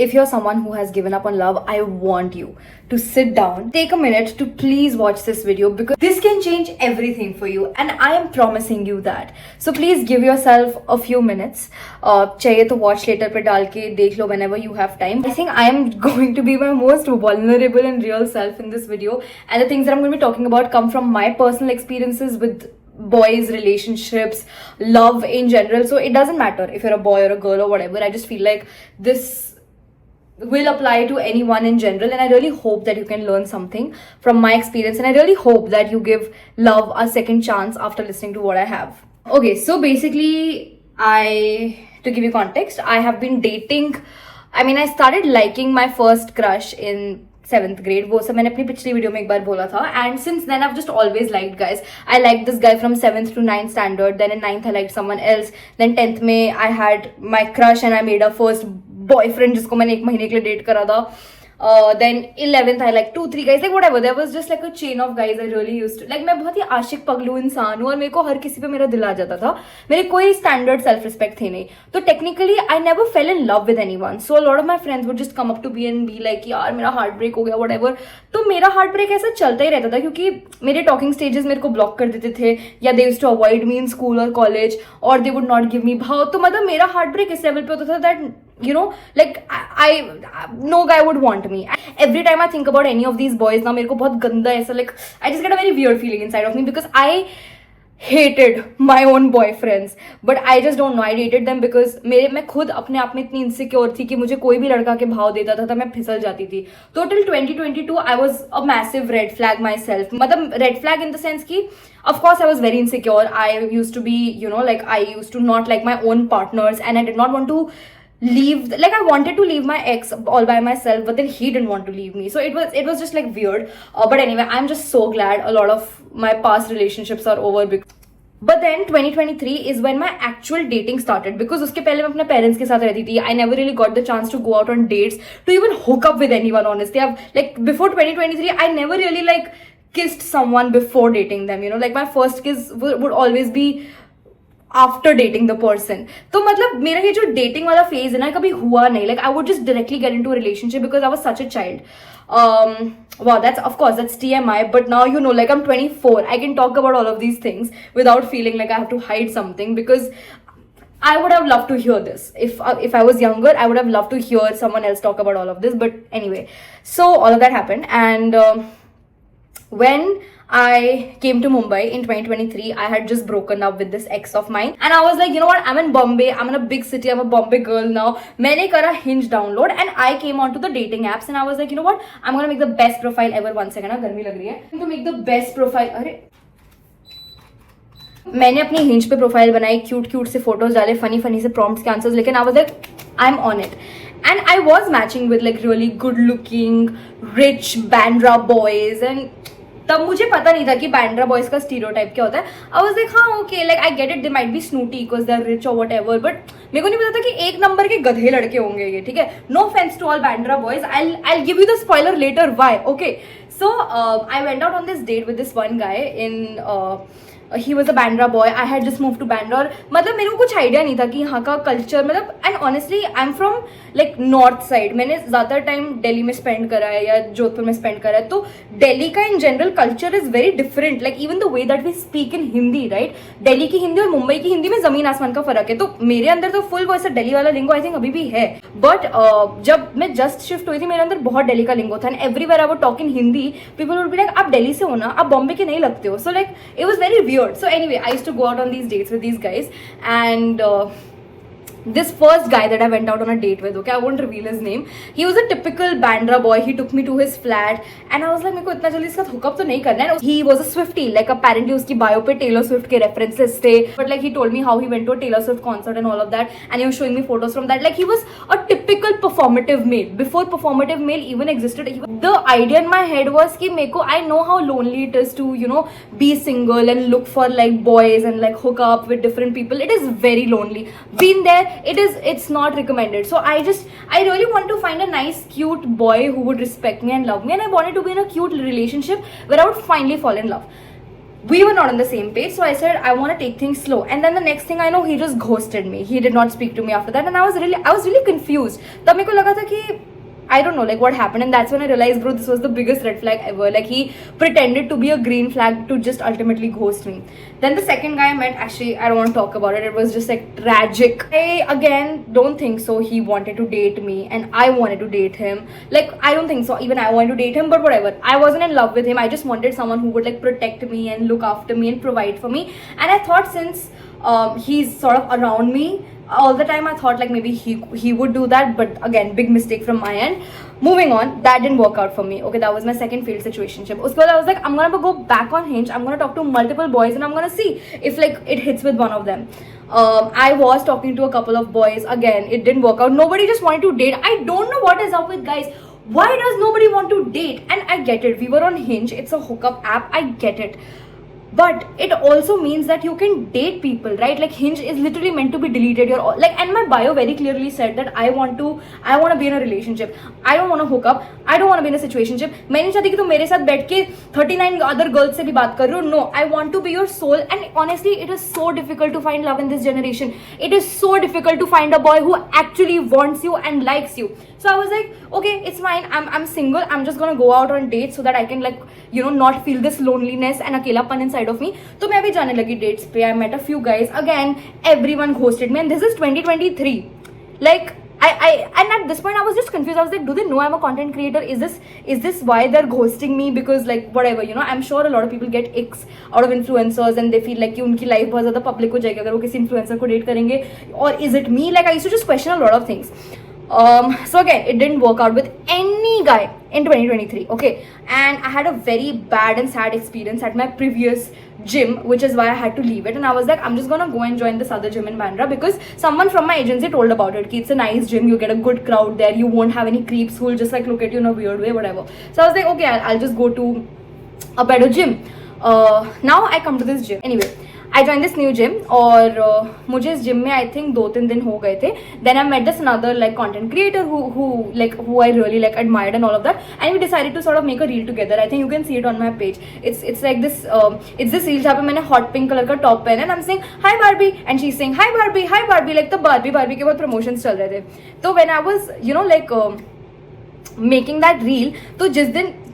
if you're someone who has given up on love, I want you to sit down, take a minute to please watch this video, because this can change everything for you, and I am promising you that. So please give yourself a few minutes. चाहिए तो watch later पे डाल के देख लो whenever you have time. I think I am going to be my most vulnerable and real self in this video, and the things that I'm going to be talking about come from my personal experiences with boys, relationships, love in general. So it doesn't matter if you're a boy or a girl or whatever. I just feel like this will apply to anyone in general, and I really hope that you can learn something from my experience, and I really hope that you give love a second chance after listening to what I have. Okay, so basically, to give you context, I have been dating, I started liking my first crush in 7th grade. वो सब मैंने अपनी पिछली video में एक बार बोला था, and since then I've just always liked guys. I liked this guy from 7th to 9th standard, then in 9th I liked someone else, then 10th में I had my crush and I made a first boyfriend जिसको मैंने 1 महीने के लिए date करा था. Then 11th I like 2-3 guys, like whatever. There was just like a chain of guys I really used to like. मैं बहुत ही आशिक पगलू इंसान हूँ और मेरे को हर किसी पे मेरा दिल आ जाता था. मेरे कोई स्टैंडर्ड सेल्फ रिस्पेक्ट थे नहीं, तो technically I never fell in love with anyone. So a lot of my friends would just come up to be and be like यार मेरा हार्ट ब्रेक हो गया व्हाटएवर. तो मेरा हार्ट ब्रेक ऐसा चलता ही रहता था, क्योंकि मेरे टॉकिंग स्टेजेस मेरे को ब्लॉक कर देते थे, या they used to avoid me in school और कॉलेज, और they would not give me भाव. तो मतलब मेरा हार्ट ब्रेक इस लेवल पे होता था that you know, like no guy would want me. Every time I think about any of these boys now, मेरे को बहुत गंदा ऐसा, like I just get a very weird feeling inside of me, because I hated my own boyfriends, but I just don't know, I hated them because मैं खुद अपने आप में इतनी इनसिक्योर थी कि मुझे कोई भी लड़का के भाव देता था तो मैं फिसल जाती थी. तो till 2022 I was a massive red flag myself. मतलब red flag in the sense कि of course I was very insecure. I used to be, you know, like I used to not like my own partners, and I did not want to leave, like I wanted to leave my ex all by myself, but then he didn't want to leave me, so it was just like weird. But anyway, I'm just so glad a lot of my past relationships are over. But then 2023 is when my actual dating started, because उसके पहले मैं अपने parents के साथ रहती थी. I never really got the chance to go out on dates, to even hook up with anyone, honestly. I've, like, before 2023 I never really like kissed someone before dating them, you know, like my first kiss would always be after dating the person. तो मतलब मेरा ये जो dating वाला phase है ना, कभी हुआ नहीं. Like I would just directly get into a relationship because I was such a child. Wow, that's TMI, but now you know, like I'm 24, I can talk about all of these things without feeling like I have to hide something, because I would have loved to hear this. If I was younger, I would have loved to hear someone else talk about all of this. But anyway, so all of that happened, and when I came to Mumbai in 2023, I had just broken up with this ex of mine, and I was like, you know what, I'm in Bombay, I'm in a big city, I'm a Bombay girl now. मैंने करा Hinge download, and I came onto the dating apps, and I was like, you know what, I'm gonna make the best profile ever. 1 second, ना गर्मी लग रही है. To make the best profile, अरे मैंने अपनी Hinge पे प्रोफाइल बनाई, क्यूट से फोटोज डाले, फनी से प्रॉम्प्ट्स के आंसर्स, लेकिन I was like, I'm on it. And I was matching with like really good looking, rich Bandra boys, and तब मुझे पता नहीं था कि बैंड्रा बॉयज का स्टीरियोटाइप क्या होता है. आई वाज लाइक हाँ okay, like I get it, they might be snooty because they are rich और व्हाटएवर, बट मेरे को नहीं पता था कि 1 नंबर के गधे लड़के होंगे ये. ठीक है, no offence to all Bandra boys, I give you the spoiler later why. Okay, so I went out on this date with this one guy in he was a Bandra boy. I had just moved to Bandra, और मतलब मेरे को कुछ idea नहीं था कि यहाँ का कल्चर, मतलब and honestly I am from like north side. मैंने ज़्यादा टाइम दिल्ली में स्पेंड करा है या जोधपुर में स्पेंड करा है, तो दिल्ली का in general culture is very different. Like even the way that we speak in Hindi, right, Delhi की हिंदी और मुंबई की हिंदी में जमीन आसमान का फर्क है. तो मेरे अंदर तो फुल वैसा दिल्ली वाला लिंगो आई थिंक अभी भी है, बट जब मैं जस्ट शिफ्ट हुई थी मेरे अंदर बहुत दिल्ली का लिंगो था, and everywhere I would talk in Hindi, people would be like आप दिल्ली से हो ना, आप बॉम्बे के नहीं लगते हो. So like it was very weird. So anyway, I used to go out on these dates with these guys, and this first guy that I went out on a date with, okay, I won't reveal his name, he was a typical Bandra boy. He took me to his flat, and I was like, मेरे को इतना जल्दी इसका hookup तो नहीं करना है. He was a Swiftie, like apparently उसकी bio पे Taylor Swift के references थे, but like he told me how he went to a Taylor Swift concert and all of that, and he was showing me photos from that. Like he was a typical performative male before performative male even existed. The idea in my head was कि मेरे को, I know how lonely it is to, you know, be single and look for like boys and like hook up with different people. It is very lonely. Been there. It's not recommended. So I really want to find a nice cute boy who would respect me and love me, and I wanted to be in a cute relationship where I would finally fall in love. we were not on the same page. So I said I want to take things slow, and then the next thing I know, he just ghosted me. He did not speak to me after that, and I was really confused. तब मेरे को लगा था कि I don't know like what happened, and that's when I realized, bro, this was the biggest red flag ever. Like, he pretended to be a green flag to just ultimately ghost me. Then the second guy I met, actually I don't want to talk about it, it was just like tragic. I again don't think so he wanted to date me and I wanted to date him. Like, I don't think so even I wanted to date him, but whatever, I wasn't in love with him. I just wanted someone who would like protect me and look after me and provide for me. And I thought, since he's sort of around me all the time, I thought like maybe he would do that, but again, big mistake from my end. Moving on, that didn't work out for me. Okay, that was my second failed situationship. Uske baad I was like, I'm gonna go back on Hinge, I'm gonna talk to multiple boys, and I'm gonna see if like it hits with one of them. I was talking to a couple of boys. Again, it didn't work out. Nobody just wanted to date. I don't know what is up with guys. Why does nobody want to date? And I get it, we were on Hinge, it's a hookup app, I get it. But it also means that you can date people, right? Like, Hinge is literally meant to be deleted. You're like, and my bio very clearly said that I want to be in a relationship. I don't want to hook up. I don't want to be in a situationship. मैं नहीं चाहती कि तुम मेरे साथ बैठ के 39 other girls से भी बात कर रहे हो. No, I want to be your soul. And honestly, it is so difficult to find love in this generation. It is so difficult to find a boy who actually wants you and likes you. So I was like, okay, it's fine. I'm single. I'm just gonna go out on dates so that I can, like, you know, not feel this loneliness and अकेलापन inside of me. तो मैं भी जाने लगी dates पे. I met a few guys. Again, everyone ghosted me, and this is 2023. Like, and at this point I was just confused. I was like, do they know I'm a content creator? Is this why they're ghosting me? Because like, whatever, you know, I'm sure a lot of people get icks out of influencers and they feel like कि उनकी life बहुत ज़्यादा public हो जाएगी अगर वो किसी influencer को date करेंगे. Or is it me? Like, I used to just question a lot of things. So again, it didn't work out with any guy in 2023. Okay, and I had a very bad and sad experience at my previous gym, which is why I had to leave it. And I was like, I'm just gonna go and join this other gym in Bandra because someone from my agency told about it. It's a nice gym, you get a good crowd there, you won't have any creeps who will just like look at you in a weird way, whatever. So I was like, okay, I'll just go to a better gym. Now I come to this gym. Anyway, I joined this new gym और मुझे इस gym में I think 2-3 दिन हो गए थे. Then I met this another like content creator who I really like admired and all of that, and we decided to sort of make a reel together. I think you can see it on my page. It's like this it's this reel जहाँ पे मैंने hot pink color का top पहना and I'm saying hi Barbie and she's saying hi Barbie like the Barbie के बहुत promotions चल रहे थे. तो when I was, you know, like making that reel,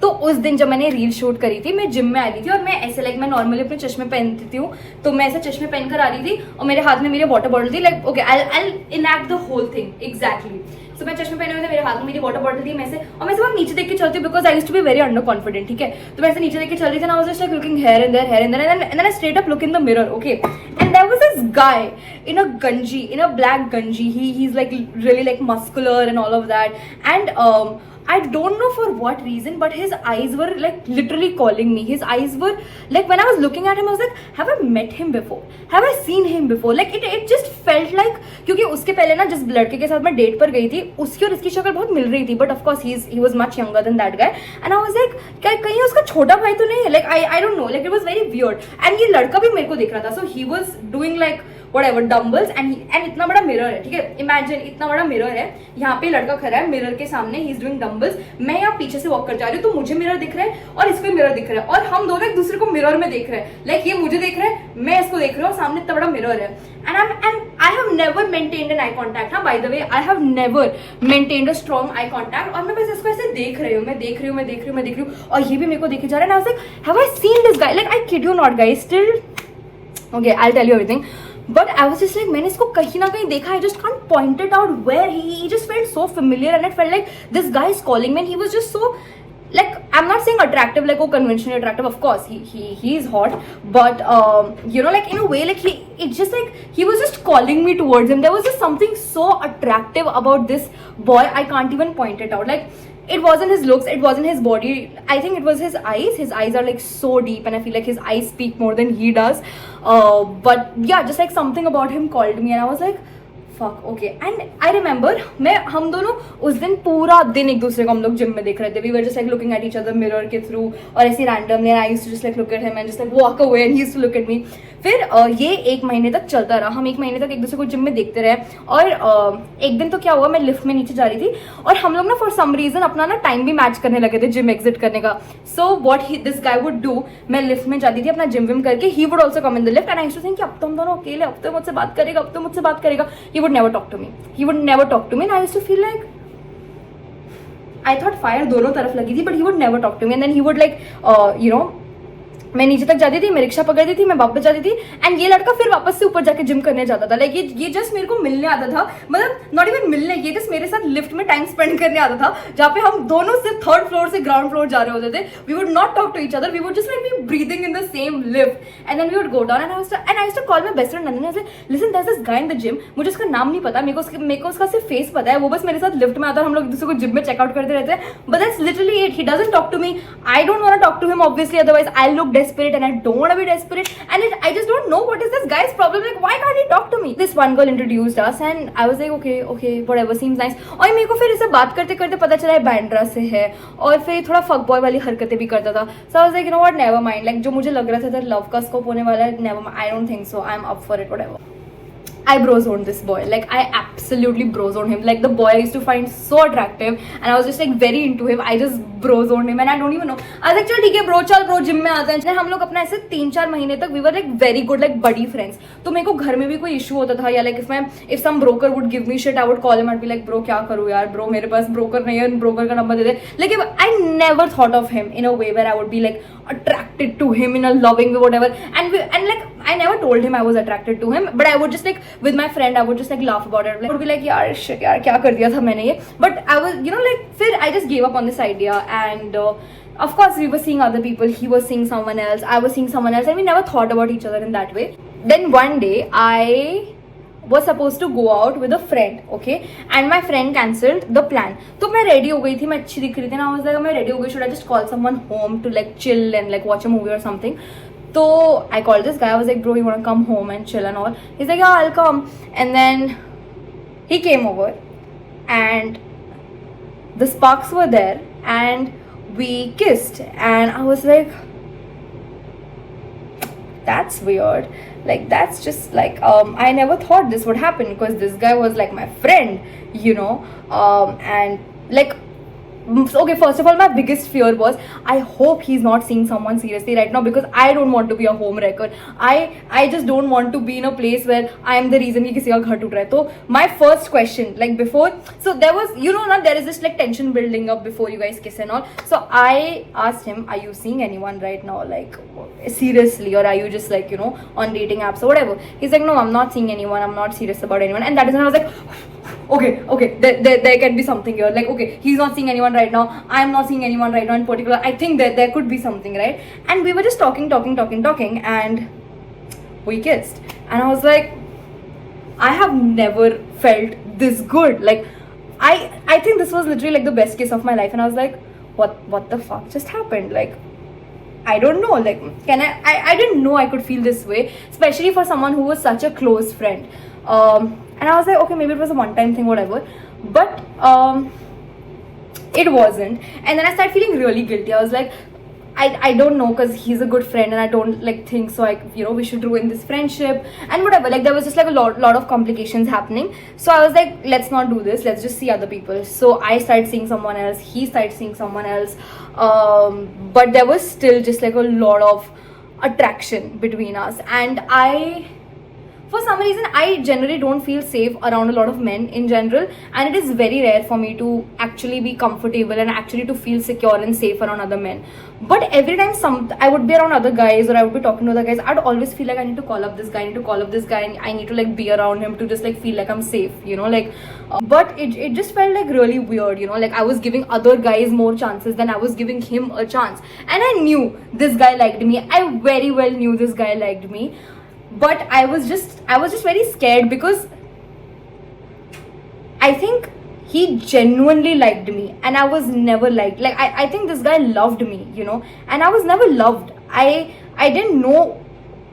तो उस दिन जब मैंने रील शूट करी थी, मैं जिम में आ रही थी और मैं ऐसे लाइक मैं नॉर्मली अपने चश्मे पहनती हूँ, तो मैं ऐसे चश्मे पहन कर आ रही थी और मेरे हाथ में मेरी वाटर बॉटल थी. Like okay, I enact the whole thing exactly. So मैं चश्मे पहने हुए थे, मेरे हाथ में मेरी वाटर बॉटल थी, मैं से और मैं बहुत नीचे देख के चलती हूँ because I used to be very underconfident. ठीक है, तो मैं ऐसे नीचे देख के चल रही थी. I was just like looking here and there and then I straight up look in the mirror. Okay, and there was this guy in a black ganji. He's like really like muscular and all of that, and I don't know for what reason, but his eyes were like literally calling me. His eyes were like, when I was looking at him, I was like, have I met him before? Have I seen him before? Like it just felt like, क्योंकि उसके पहले ना जिस लड़के के साथ मैं date पर गई थी, उसकी और इसकी शक्ल बहुत मिल रही थी, but of course he was much younger than that guy, and I was like, कहीं उसका छोटा भाई तो नहीं है? Like I don't know, like it was very weird. And ये लड़का भी मेरे को देख रहा था, so he was doing like whatever dumbbells and इतना बड़ा मिरर है. ठीक है, इमेजिन इतना बड़ा मिरर है, यहाँ पे लड़का खड़ा है मिरर के सामने, ही इज डूइंग डम्बल्स. मैं यहाँ पीछे से वॉक कर जा रही हूँ, तो मुझे मिरर दिख रहा है और इसको मिरर दिख रहा है, और हम दोनों एक दूसरे को मिरर में देख रहे हैं. लाइक ये मुझे देख रहा है, मैं इसको देख रहा हूँ, सामने इतना बड़ा मिरर है. and I have never maintained an eye contact. हाँ, by the way, I have never maintained a strong eye contact. और मैं बस इसको ऐसे देख रही हूँ, और ये भी मेरे को देखे जा रहा है. And I was like, have I seen this guy? Like I kid you not, guys. Still, okay, I'll tell you everything. But I was just like, मैंने इसको कहीं ना कहीं देखा. I just can't point it out where. He just felt so familiar, and it felt like this guy is calling me, and he was just so, like, I'm not saying attractive, like, oh, conventionally attractive. Of course, he is hot, but you know, like in a way, like it's just like he was just calling me towards him. There was just something so attractive about this boy. I can't even point it out. Like, it wasn't his looks, it wasn't his body. I think it was his eyes. His eyes are like so deep, and I feel like his eyes speak more than he does. But yeah, just like something about him called me, and I was like, fuck, okay. And I remember हम दोनों उस दिन पूरा दिन एक दूसरे को हम लोग जिम में देख रहे थे. We were just like looking at each other mirror के through और ऐसे randomly, and I used to just like look at him and just like walk away and he used to look at me. फिर ये 1 महीने तक चलता रहा. हम 1 महीने तक एक दूसरे को जिम में देखते रहे. और एक दिन तो क्या हुआ, मैं लिफ्ट में नीचे जा रही थी और हम लोग ना फॉर सम रीजन अपना ना टाइम भी मैच करने लगे थे जिम एग्जिट करने का. So what this guy would do, मैं लिफ्ट में जाती थी अपना जिम विम करके, he would also come in the lift and I used to think अब तो हम दोनों अकेले, अब तो मुझसे बात करेगा, अब तो मुझसे बात करेगा. He would never talk to me, he would never talk to me. And I used to feel like I thought fire दोनों तरफ लगी थी, but he would never talk to me. And then he would like मैं नीचे तक जाती थी, मैं रिक्शा पकड़ती थी, मैं वापस जाती थी एंड ये लड़का फिर वापस से ऊपर जाके जिम करने जाता था. लाइक ये जस्ट मेरे को मिलने आता था, मतलब नॉट इवन मिलने, ये जस्ट मेरे साथ लिफ्ट में टाइम स्पेंड करने आता था, जहाँ पे हम दोनों सिर्फ 3rd फ्लोर से ग्राउंड फ्लोर जा रहे होते थे. We would not talk to each other, we would just like be breathing in the same lift and then we would go down. And I used to call my best friend Nandini. Listen, there is this guy in the gym, मुझे उसका नाम नहीं पता, मेरे को उसका सिर्फ face पता है, वो बस मेरे साथ लिफ्ट में आता है, हम लोग एक दूसरे को जिम में चेकआउट करते रहते हैं. But that's literally it. He doesn't talk to me, I don't want to talk to him obviously, otherwise I look desperate and I don't want to be desperate, and I just don't know what is this guy's problem. Like, why can't he talk to me? This one girl introduced us and I was like, okay, whatever, seems nice. और मेरे को फिर इससे बात करते करते पता चला है बैंड्रा से है और फिर थोड़ा फक बॉय वाली हरकतें भी करता था. So I was like, you know what, never mind. Like, जो मुझे लग रहा था लव का स्कोप होने वाला है, never mind. I don't think so. I'm up for it, whatever. I brozoned this boy. Like, I absolutely brozoned him. Like, the boy I used to find so attractive and I was just like very into him. I just brozoned him and I don't even know. I was like, चल ठीक है bro, चल bro gym में आते हैं. हम लोग अपना ऐसे 3-4 महीने तक we were like very good, like buddy friends. तो मेरे को घर में भी कोई इशू होता था या like if some broker would give me shit, I would call him and be like, bro क्या करूँ यार, bro मेरे पास broker नहीं है, broker का number they they. Like, I never thought of him in a way where I would be like attracted to him in a loving way, whatever. And like I never told him I was attracted to him, but I would just like with my friend I would just like laugh about it. Like, I would be like, यार shit यार क्या कर दिया था मैंने ये. But I was, you know, like फिर I just gave up on this idea and of course we were seeing other people. He was seeing someone else, I was seeing someone else, and we never thought about each other in that way. Then one day I was supposed to go out with a friend, okay, and my friend cancelled the plan. तो मैं ready हो गई थी, मैं अच्छी दिख रही थी ना. I was like, मैं ready हो गई, should I just call someone home to like chill and like watch a movie or something? So I called this guy. I was like, bro, you want to come home and chill and all? He's like, yeah, I'll come. And then he came over and the sparks were there and we kissed and I was like, that's weird. Like, that's just like I never thought this would happen because this guy was like my friend, you know. And like, okay, first of all, my biggest fear was I hope he's not seeing someone seriously right now because I don't want to be a home wrecker. I just don't want to be in a place where I am the reason कि किसी का घर टूट रहा है. तो my first question, like before, so there was, you know, there is this like tension building up before you guys kiss and all. So I asked him, are you seeing anyone right now, like seriously, or are you just like, you know, on dating apps or whatever? He's like, no, I'm not seeing anyone, I'm not serious about anyone. And that is when I was like, okay, there can be something here. Like, okay, he's not seeing anyone right now, I'm not seeing anyone right now in particular. I think that there could be something, right? And we were just talking and we kissed. And I was like, I have never felt this good. Like, I think this was literally like the best kiss of my life. And I was like, what the fuck just happened? Like, I don't know, like, I didn't know I could feel this way, especially for someone who was such a close friend. And I was like, okay, maybe it was a one-time thing, whatever. But it wasn't. And then I started feeling really guilty. I was like, I don't know, because he's a good friend and I don't like think so, like, you know, we should ruin this friendship and whatever. Like, there was just like a lot of complications happening. So I was like, let's not do this, let's just see other people. So I started seeing someone else, he started seeing someone else, but there was still just like a lot of attraction between us. And for some reason, I generally don't feel safe around a lot of men in general, and it is very rare for me to actually be comfortable and actually to feel secure and safe around other men. But every time I would be around other guys or I would be talking to other guys, I'd always feel like I need to call up this guy, and I need to like be around him to just like feel like I'm safe, you know, like but it just felt like really weird, you know, like I was giving other guys more chances than I was giving him a chance. And I knew this guy liked me, I very well knew this guy liked me. But I was just very scared because I think he genuinely liked me and I was never liked. Like, I think this guy loved me, you know, and I was never loved. I didn't know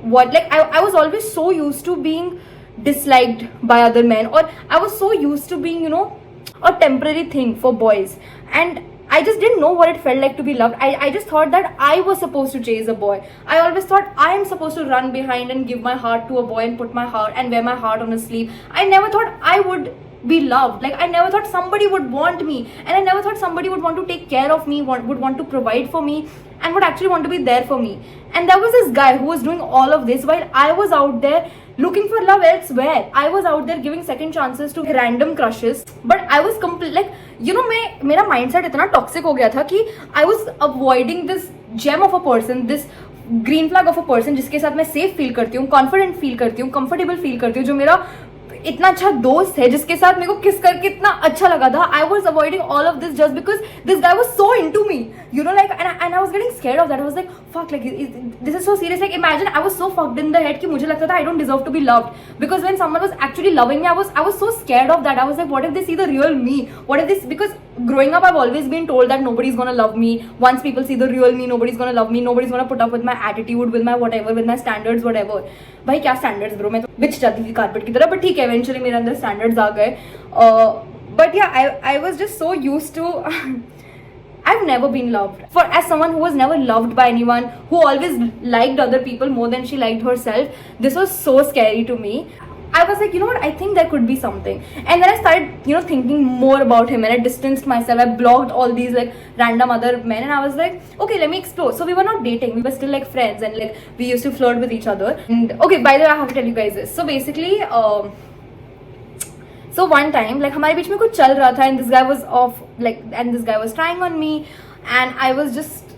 what, like, I was always so used to being disliked by other men, or I was so used to being, you know, a temporary thing for boys, and I just didn't know what it felt like to be loved. I just thought that I was supposed to chase a boy. I always thought I am supposed to run behind and give my heart to a boy and put my heart and wear my heart on his sleeve. I never thought I would be loved. Like, I never thought somebody would want me, and I never thought somebody would want to take care of me, would want to provide for me, and would actually want to be there for me. And there was this guy who was doing all of this while I was out there looking for love elsewhere. I was out there giving second chances to random crushes, but I was like, you know, मेरा mindset इतना toxic हो गया था कि I was avoiding this gem of a person, this green flag of a person जिसके साथ मैं safe feel करती हूँ, confident feel करती हूँ, comfortable feel करती हूँ, जो मेरा इतना अच्छा दोस्त है, जिसके साथ मेरे को किस करके इतना अच्छा लगा था. I was avoiding all of this just because this guy was so into me, you know, like, and I was getting scared of that. I was like, fuck, like, this is so serious. Like, imagine I was so fucked in the head कि मुझे लगता था I don't deserve to be loved, because when someone was actually loving me, I was so scared of that. I was like, what if they see the real me? What if this, because growing up I've always been told that nobody's gonna love me. Once people see the real me, nobody's gonna love me, nobody's gonna put up with my attitude, with my whatever, with my standards, whatever. भाई क्या standards bro, मैं तो बिच जाती थी carpet की तरह, but ठीक है, eventually मेरे अंदर standards आ गए. But yeah, I was just so used to I've never been loved. For as someone who was never loved by anyone, who always liked other people more than she liked herself, this was so scary to me. I was like, you know what, I think there could be something. And then I started, you know, thinking more about him, and I distanced myself. I blocked all these like random other men, and I was like, okay, let me explore. So we were not dating, we were still like friends, and like we used to flirt with each other. And okay, by the way, I have to tell you guys this. So basically, so one time, like, हमारे बीच में कुछ चल रहा था, and this guy was off, like, and this guy was trying on me, and I was just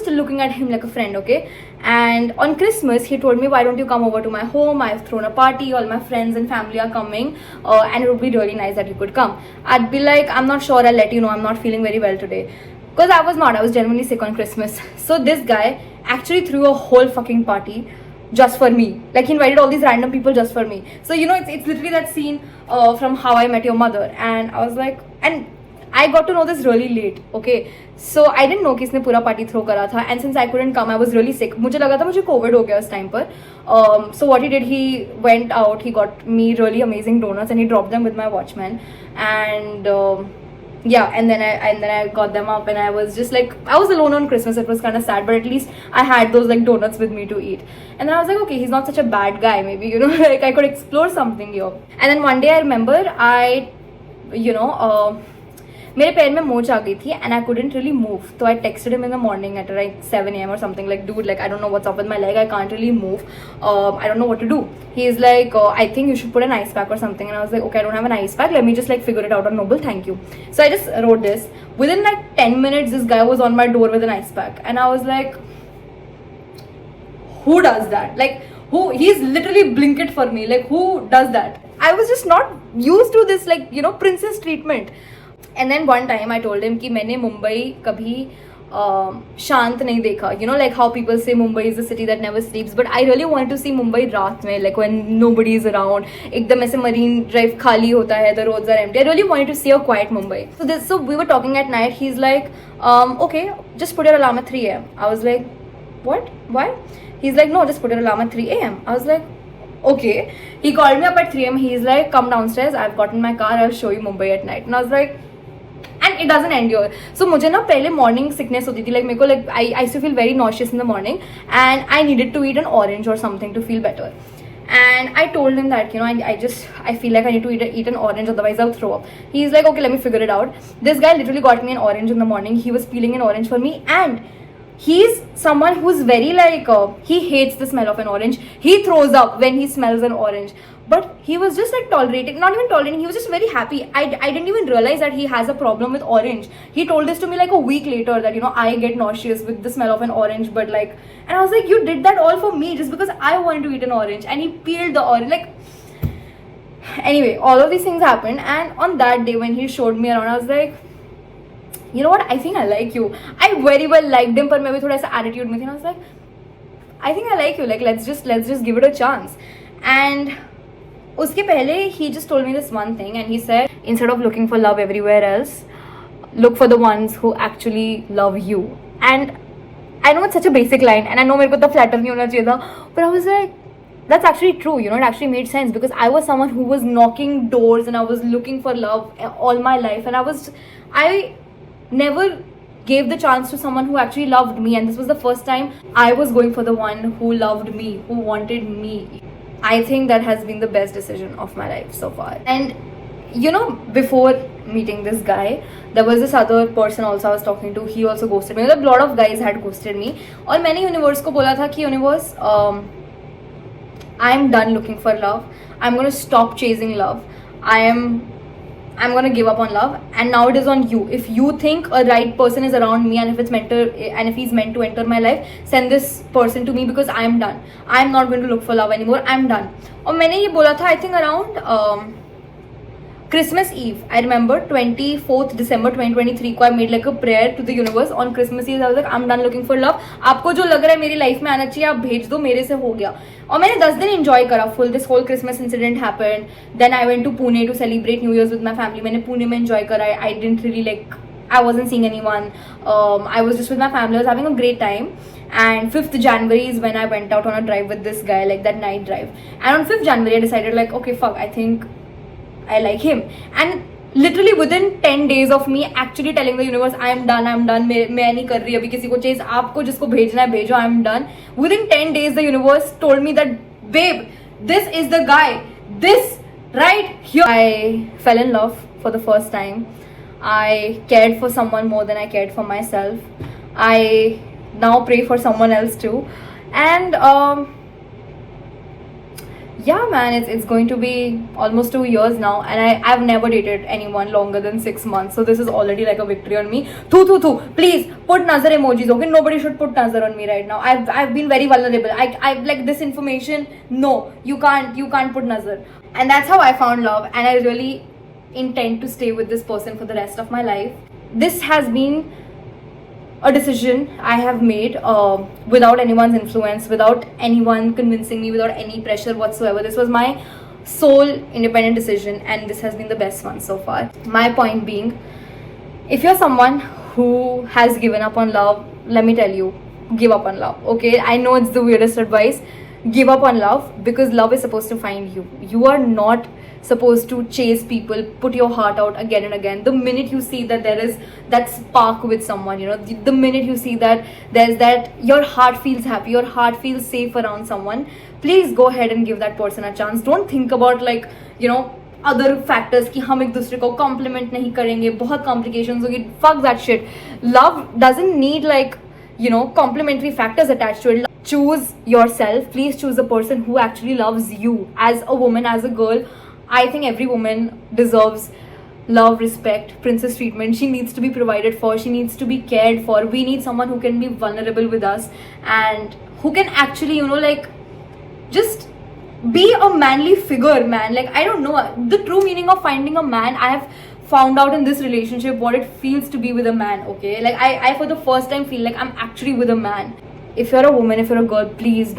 still looking at him like a friend, okay? And on Christmas, he told me, why don't you come over to my home? I've thrown a party, all my friends and family are coming, and it would be really nice that you could come. I'd be like, I'm not sure, I'll let you know, I'm not feeling very well today. Because I was genuinely sick on Christmas. So this guy actually threw a whole fucking party just for me. Like, he invited all these random people just for me. So, you know, it's literally that scene from How I Met Your Mother. And I was like, and I got to know this really late, okay? So I didn't know कि इसने पूरा party throw करा था, and since I couldn't come, I was really sick. मुझे लगा था मुझे COVID हो गया उस time पर. So what he did, he went out, he got me really amazing donuts, and he dropped them with my watchman, and yeah, and then I got them up, and I was just like, I was alone on Christmas. It was kind of sad, but at least I had those like donuts with me to eat. And then I was like, okay, he's not such a bad guy. Maybe, you know, like I could explore something here. And then one day I remember मेरे पैर में मोच आ गई थी, and I couldn't really move. So I texted him in the morning at like 7 a.m. or something, like, dude, like, I don't know what's up with my leg, I can't really move, I don't know what to do. He is like, I think you should put an ice pack or something. And I was like, okay, I don't have an ice pack, let me just like figure it out on Noble, thank you. So I just wrote this. Within like 10 minutes, this guy was on my door with an ice pack, and I was like, who does that? Like, who? He's literally Blinkit for me. Like, who does that? I was just not used to this, like, you know, princess treatment. And then one time I told him कि मैंने मुंबई कभी शांत नहीं देखा. You know, like how people say Mumbai is a city that never sleeps, but I really wanted to see Mumbai रात में, like when nobody is around, एकदम ऐसे marine drive खाली होता है, the roads are empty. I really wanted to see a quiet Mumbai. So we were talking at night. He's like, okay, just put your alarm at 3 a.m. I was like, what? Why? He's like, no, just put your alarm at 3 a.m. I was like, okay. He called me up at 3 a.m. He's like, come downstairs, I've gotten my car, I'll show you Mumbai at night. And I was like, and it doesn't end here. So मुझे ना पहले morning sickness होती थी, like मेरे को like I used to feel very nauseous in the morning, and I needed to eat an orange or something to feel better. And I told him that, you know, I feel like I need to eat an orange, otherwise I'll throw up. He's like, okay, let me figure it out. This guy literally got me an orange in the morning. He was peeling an orange for me, and he's someone who's very like he hates the smell of an orange. He throws up when he smells an orange. But he was just like tolerating, not even tolerating, he was just very happy. I didn't even realize that he has a problem with orange. He told this to me like a week later, that, you know, I get nauseous with the smell of an orange, but like, and I was like, you did that all for me just because I wanted to eat an orange. And he peeled the orange, like, anyway, all of these things happened. And on that day when he showed me around, I was like, you know what, I think I like you. I very well liked him, but maybe thoda sa attitude mein thi. And I was like, I think I like you, like, let's just give it a chance. And उसके पहले he just told me this one thing, and he said, instead of looking for love everywhere else, look for the ones who actually love you. And I know it's such a basic line, and I know मेरे को तो flatter नहीं होना चाहिए था, but I was like, that's actually true, you know. It actually made sense because I was someone who was knocking doors and I was looking for love all my life, and I never gave the chance to someone who actually loved me, and this was the first time I was going for the one who loved me, who wanted me. I think that has been the best decision of my life so far. And you know, before meeting this guy, there was this other person also I was talking to. He also ghosted me. Like, a lot of guys had ghosted me. और मैंने universe को बोला था कि universe, I'm done looking for love. I'm gonna stop chasing love. I'm gonna give up on love, and now it is on you. If you think a right person is around me, and if he's meant to enter my life, send this person to me because I'm done. I'm not going to look for love anymore. I'm done. और मैंने ये बोला था I think around Christmas Eve. I remember 24th December 2023 को I made like a prayer to the universe on Christmas Eve. I was like, I'm done looking for love. आपको जो लग रहा है मेरी लाइफ में आना चाहिए आप भेज दो, मेरे से हो गया. और मैंने 10 दिन enjoy करा full. This whole Christmas incident happened. Then I went to Pune to celebrate New Year's with my family. मैंने पुणे में enjoy करा. I didn't really like, I wasn't seeing anyone. I was just with my family. I was having a great time. And 5th January is when I went out on a drive with this guy, like that night drive. And on 5th January I decided like, okay, fuck, I think I like him. And literally within 10 days of me actually telling the universe, I am done, मैं नहीं कर रही अभी किसी को chase, आपको जिसको भेजना है भेजो, I am done. Within 10 days the universe told me that, babe, this is the guy, this right here. I fell in love for the first time. I cared for someone more than I cared for myself. I now pray for someone else too. And yeah, man, it's going to be almost 2 years now, and I've never dated anyone longer than 6 months. So this is already like a victory on me. Please put nazar emojis, okay? Nobody should put nazar on me right now. I've been very vulnerable. I like this information. No, you can't put nazar. And that's how I found love, and I really intend to stay with this person for the rest of my life. This has been a decision I have made without anyone's influence, without anyone convincing me, without any pressure whatsoever. This was my sole independent decision, and this has been the best one so far. My point being, if you're someone who has given up on love, let me tell you, give up on love, okay? I know it's the weirdest advice. Give up on love, because love is supposed to find you. You are not supposed to chase people, put your heart out again and again. The minute you see that there is that spark with someone, you know, the minute you see that there's that, your heart feels happy, your heart feels safe around someone, please go ahead and give that person a chance. Don't think about like, you know, other factors कि हम एक दूसरे को compliment नहीं करेंगे, बहुत complications होगी. Fuck that shit. Love doesn't need like, you know, complimentary factors attached to it. Choose yourself. Please choose a person who actually loves you. As a woman, as a girl, I think every woman deserves love, respect, princess treatment. She needs to be provided for. She needs to be cared for. We need someone who can be vulnerable with us and who can actually, you know, like just be a manly figure, man. Like, I don't know. The true meaning of finding a man, I have found out in this relationship what it feels to be with a man, okay? Like, I for the first time feel like I'm actually with a man. If you're a woman, if you're a girl, please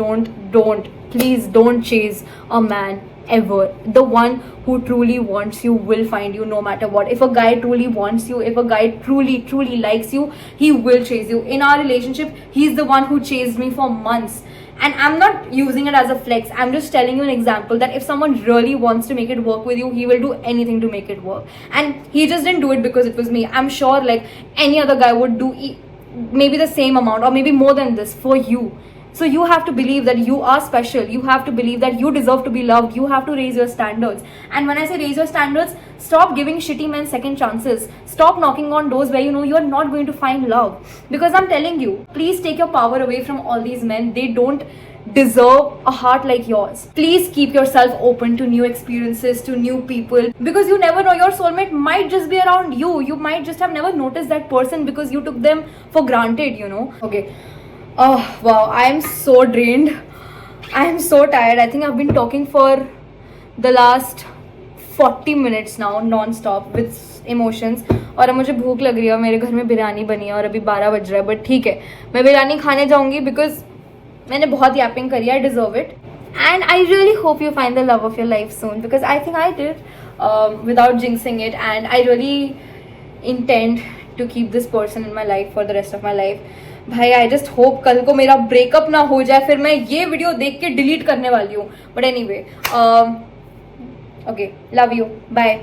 please don't chase a man ever. The one who truly wants you will find you no matter what. If a guy truly wants you, if a guy truly likes you, he will chase you. In our relationship, he's the one who chased me for months. And I'm not using it as a flex. I'm just telling you an example that if someone really wants to make it work with you, he will do anything to make it work. And he just didn't do it because it was me. I'm sure like any other guy would do maybe the same amount or maybe more than this for you. So you have to believe that you are special. You have to believe that you deserve to be loved. You have to raise your standards. And when I say raise your standards, stop giving shitty men second chances. Stop knocking on doors where you know you are not going to find love. Because I'm telling you, please take your power away from all these men. They don't deserve a heart like yours. Please keep yourself open to new experiences, to new people, because you never know, your soulmate might just be around you. You might just have never noticed that person because you took them for granted, you know. Okay. Oh wow, I am so drained. I am so tired. I think I've been talking for the last 40 minutes now non-stop with emotions. और अब मुझे भूख लग रही है. मेरे घर में बिरयानी बनी है और अभी 12 बज रहा है. बट ठीक है, मैं बिरयानी खाने जाऊंगी बिकॉज मैंने बहुत yapping करी. I deserve it. And I really hope you find the love of your life soon, because I think I did, without jinxing it. And I really intend to keep this person in my life for the rest of my life. भाई I just hope कल को मेरा breakup ना हो जाए, फिर मैं ये वीडियो देख के डिलीट करने वाली हूँ. But anyway, okay, love you, bye.